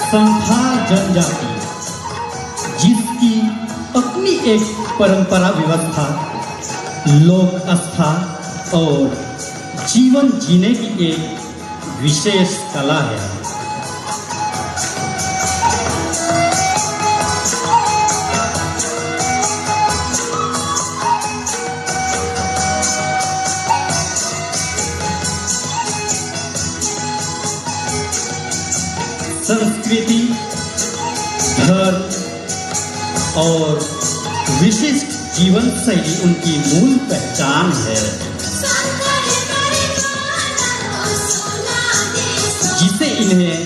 संथाल जनजाति जिसकी अपनी एक परंपरा व्यवस्था, लोक आस्था और जीवन जीने की एक विशेष कला है। संस्कृति, धर्म और विशिष्ट जीवन शैली उनकी मूल पहचान है, जिसे इन्हें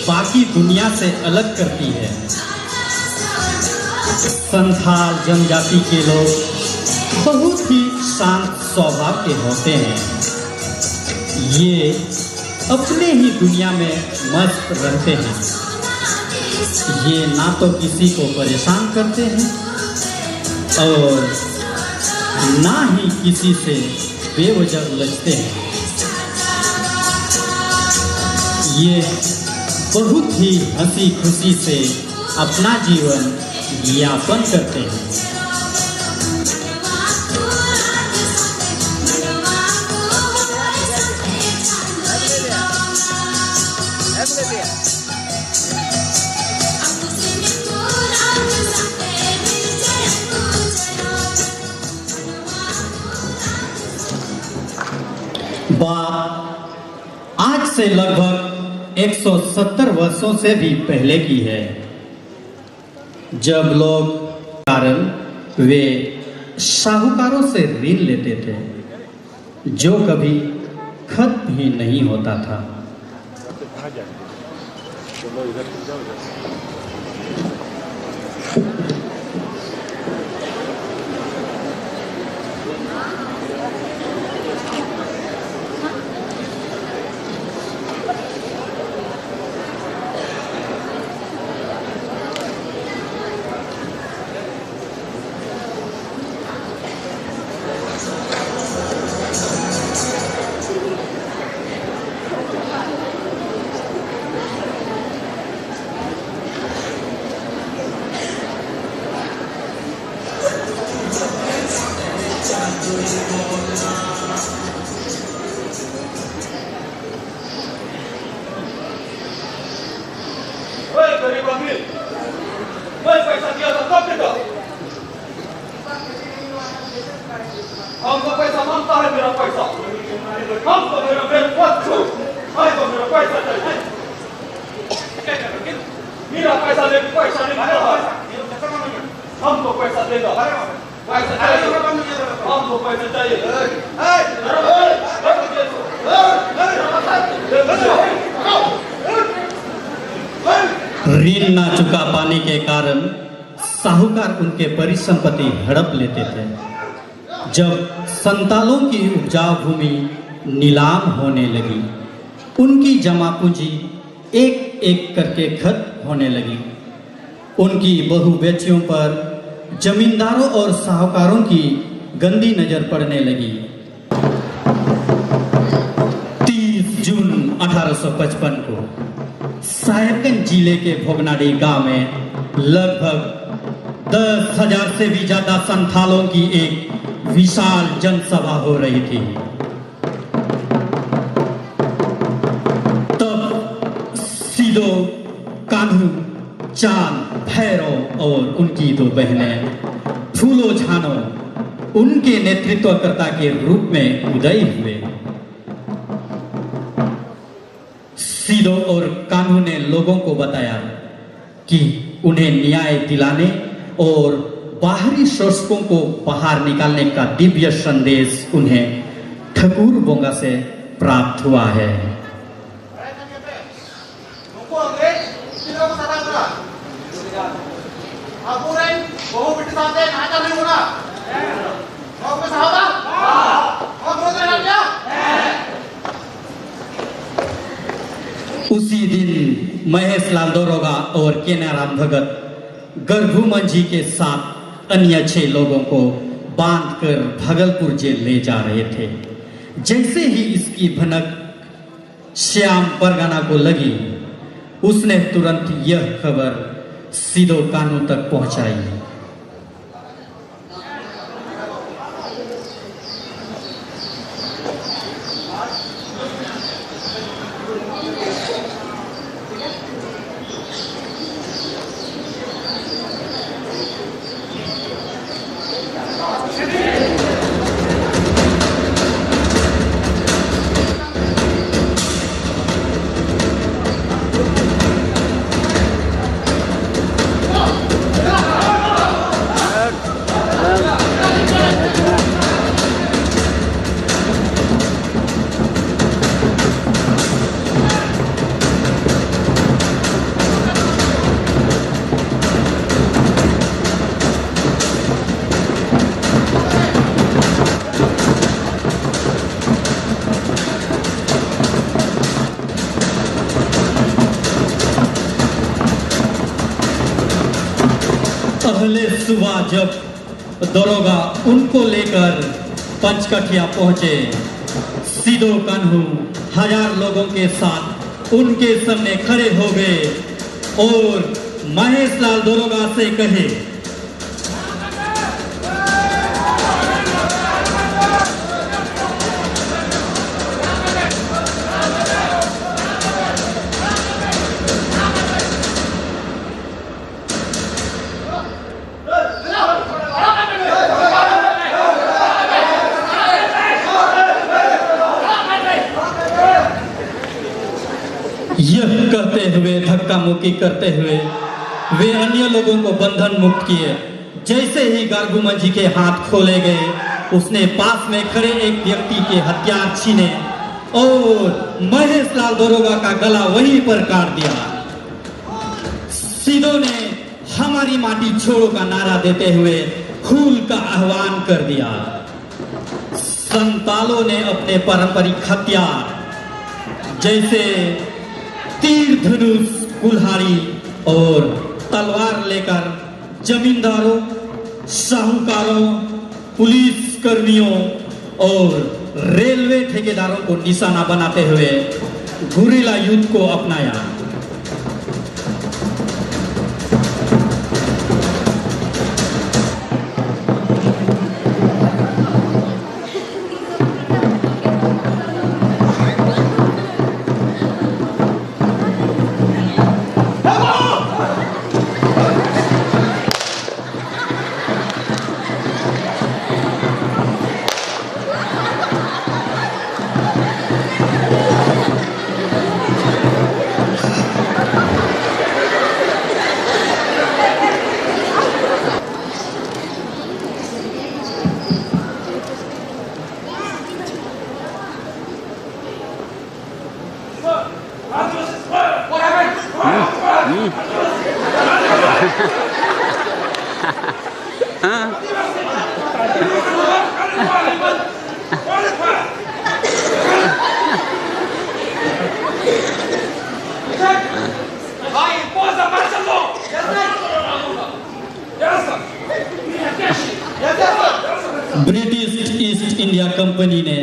बाकी दुनिया से अलग करती है। संथाल जनजाति के लोग बहुत ही शांत स्वभाव के होते हैं। ये अपने ही दुनिया में मस्त रहते हैं। ये ना तो किसी को परेशान करते हैं और ना ही किसी से बेवजह उलझते हैं। ये बहुत ही हंसी खुशी से अपना जीवन यापन करते हैं। बात आज से लगभग 170 वर्षों से भी पहले की है, जब लोग कारण वे साहूकारों से ऋण लेते थे, जो कभी खत्म ही नहीं होता था। हमको पैसा मांगता है, मेरा पैसा हमको मेरा पैसा चाहिए। मेरा पैसा ले, पैसा नहीं हमको पैसा देगा, पैसा चाहिए, हमको पैसा चाहिए। ऋण ना चुका पाने के कारण साहूकार उनके परिसंपत्ति हड़प लेते थे। जब संतालों की उपजाऊ भूमि नीलाम होने लगी, उनकी जमा पूंजी एक एक करके खत्म होने लगी। उनकी बहु बेटियों पर जमींदारों और साहूकारों की गंदी नजर पड़ने लगी। 30 जून 1855 को साहेबगंज जिले के भोगनाडी गांव में लगभग 10,000 से भी ज्यादा संथालों की एक विशाल जनसभा हो रही थी। तब सीधो, कान्हू, चांद, भैरव और उनकी दो बहनें फूलो झानो उनके नेतृत्वकर्ता के रूप में उदय हुए। सीधो और कान्हू ने लोगों को बताया कि उन्हें न्याय दिलाने और बाहरी शोषकों को बाहर निकालने का दिव्य संदेश उन्हें ठकुर बोंगा से प्राप्त हुआ है। उसी दिन महेश लाल दरोगा और केनाराम भगत गर्भुमन जी के साथ अन्य 6 लोगों को बांधकर भागलपुर जेल ले जा रहे थे। जैसे ही इसकी भनक श्याम परगना को लगी, उसने तुरंत यह खबर सिदो कान्हू तक पहुंचाई। पहले सुबह जब दरोगा उनको लेकर पंचकठिया पहुंचे, सिदो कान्हू 1000 लोगों के साथ उनके सामने खड़े हो गए और महेश लाल दरोगा से कहे, यह कहते हुए धक्का मुक्की करते हुए वे अन्य लोगों को बंधन मुक्त किए। जैसे ही गर्भुमन जी के हाथ खोले गए, उसने पास में खड़े एक व्यक्ति के हथियार छीने और महेश लाल दरोगा का गला वहीं पर काट दिया। सिदो ने हमारी माटी छोड़ो का नारा देते हुए खून का आह्वान कर दिया। संतालों ने अपने पारंपरिक हथियार जैसे तीर, धनुष, कुल्हाड़ी और तलवार लेकर जमींदारों, साहूकारों, पुलिस कर्मियों और रेलवे ठेकेदारों को निशाना बनाते हुए गुरिल्ला युद्ध को अपनाया। ब्रिटिश ईस्ट इंडिया कंपनी ने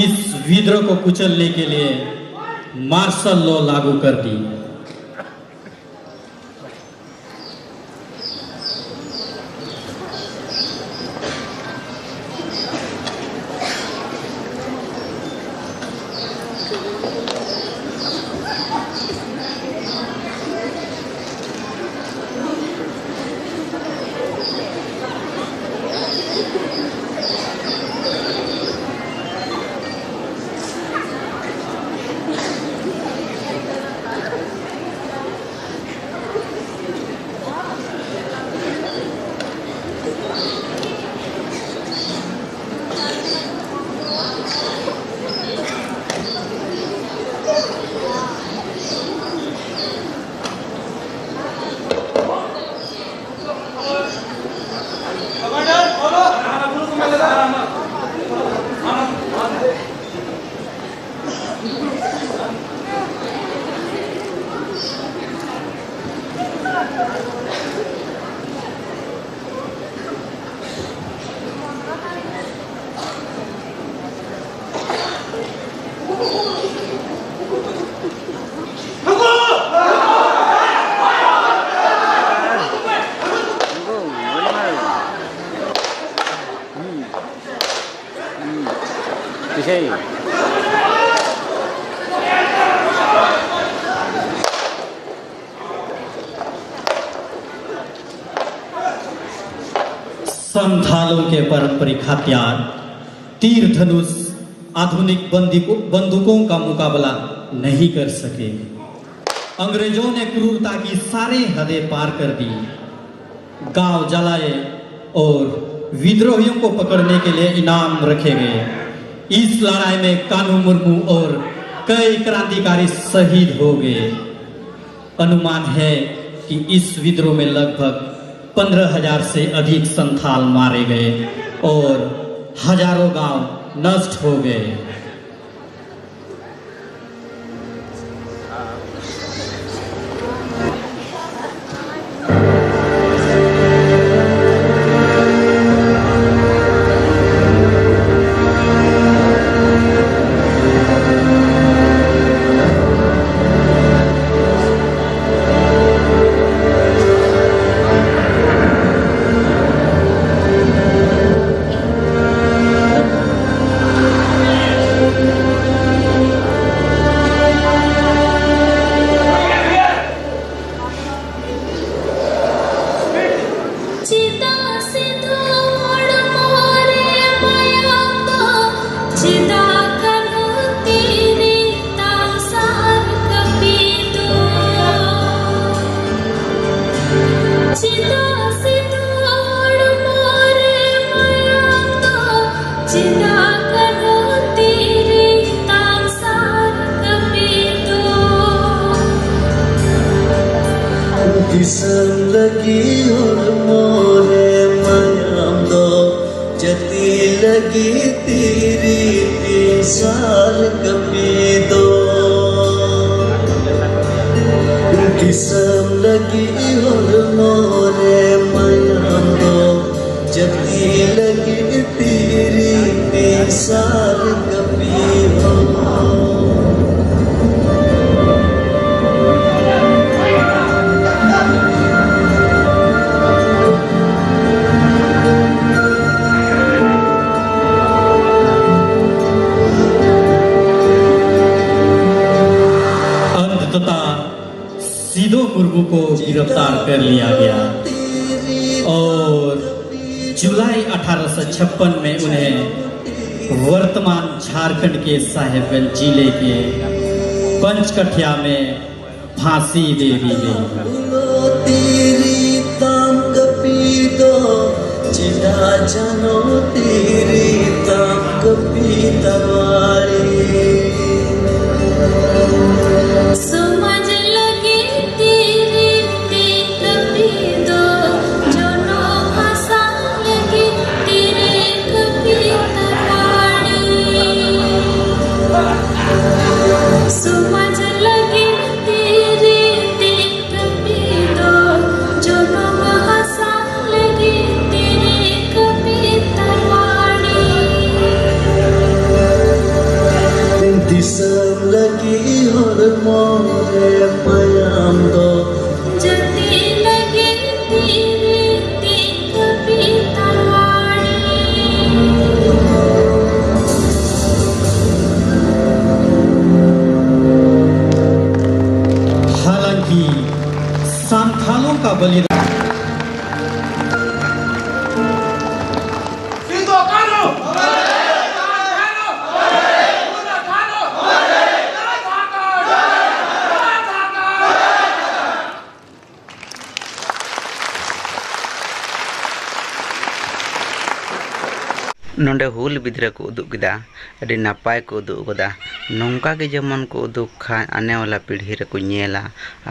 इस विद्रोह को कुचलने के लिए मार्शल लॉ लागू कर दी। Okay. संथालों के पारंपरिक हथियार तीर धनुष आधुनिक बंदूकों का मुकाबला नहीं कर सके। अंग्रेजों ने क्रूरता की सारे हदें पार कर दी, गांव जलाए और विद्रोहियों को पकड़ने के लिए इनाम रखे गए। इस लड़ाई में कानू मुर्मू और कई क्रांतिकारी शहीद हो गए। अनुमान है कि इस विद्रोह में लगभग 15,000 से अधिक संथाल मारे गए और हजारों गांव नष्ट हो गए। किस्म लगी और मोरे मयाम दो जती लगी तेरी 3 साल कभी दो। किस्म लगी और मोरे मयाम दो जती लगी तेरी 3 साल कभी दो। सिदो मुर्मू को गिरफ्तार कर लिया गया और जुलाई 1856 में उन्हें वर्तमान झारखंड के साहेबगंज जिले के पंचकठिया में फांसी दे दी गई। हालांकि संथालों का बलिदान नोंडे हुल बिद्रे को उदुग किदा अडी नापाय को उदुग कदा नोंका के जमन को उदुग खान आने वाला पीढ़ी रे को नेला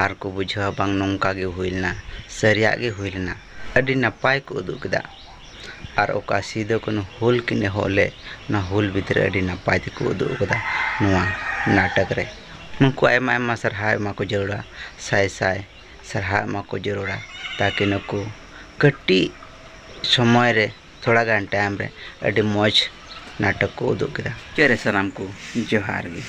आर को बुझा बांग नोंका के हुइलना सरिया के हुइलना अडी नापाय को उदुग किदा आर ओका सीधो को हुल किने होले ना हुल बिद्रे अडी नापाय ते को उदुग कदा नोआ नाटक रे नुको आयमा आयमा सरहाय मा को जरूरा साय साय सरहाय मा को जरूरा ताकि नुको कट्टी समय रे थोड़ा गान टाइम रे अड़ी मौज नाटक को उदुग किदा। चेरे सलाम को जोहार गे।